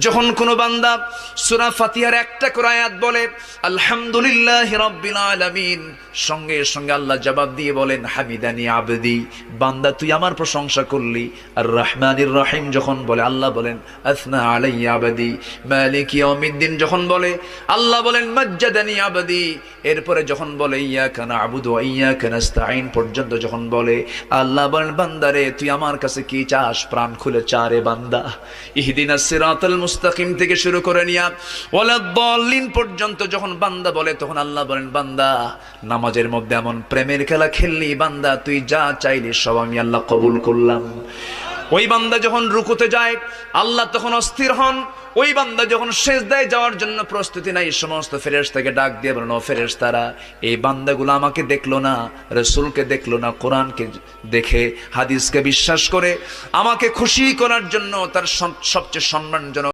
যখন কোনো বান্দা সূরা ফাতিহার একটা করে আয়াত বলে আলহামদুলিল্লাহি রাব্বিল আলামিন, সঙ্গে সঙ্গে আল্লাহ জবাব দিয়ে বলেন হামিদানি আবদি, বান্দা তুই আমার প্রশংসা করলি। আর রহমানির রহিম যখন বলে আল্লাহ বলেন আসনা আলাইয়া আবদি। মালিক ইয়াউমিদ্দিন যখন বলে আল্লাহ বলেন মাজ্জাদানি আবদি। এরপরে যখন বলে ইয়াকা না'বুদু ওয়া ইয়াকা নাস্তাঈন পর্যন্ত যখন বলে আল্লাহ বলেন বান্দারে তুই আমার কাছে কি চাস, প্রাণ খুলে চারে বান্দা। ইহদিনাস সিরাতাল মুস্তাকিম থেকে শুরু করে নিয়া ওয়ালাদ-দাল্লিন পর্যন্ত যখন বান্দা বলে তখন আল্লাহ বলেন বান্দা নামাজের মধ্যে এমন প্রেমের খেলা খেললি বান্দা, তুই যা চাইলি সব আমি আল্লাহ কবুল করলাম। ওই বান্দা যখন রুকুতে যায় আল্লাহ তখন অস্থির হন। ওই বান্দা যখন সিজদায় যাওয়ার জন্য প্রস্তুতি নাই, সমস্ত ফেরেশতাকে ডাক দিয়ে বলেন ও ফেরেশতারা, এই বান্দাগুলো আমাকে দেখলো না, রাসূলকে দেখলো না, কোরআনকে দেখে হাদিসকে বিশ্বাস করে আমাকে খুশি করার জন্য তার সবচেয়ে সম্মানজনক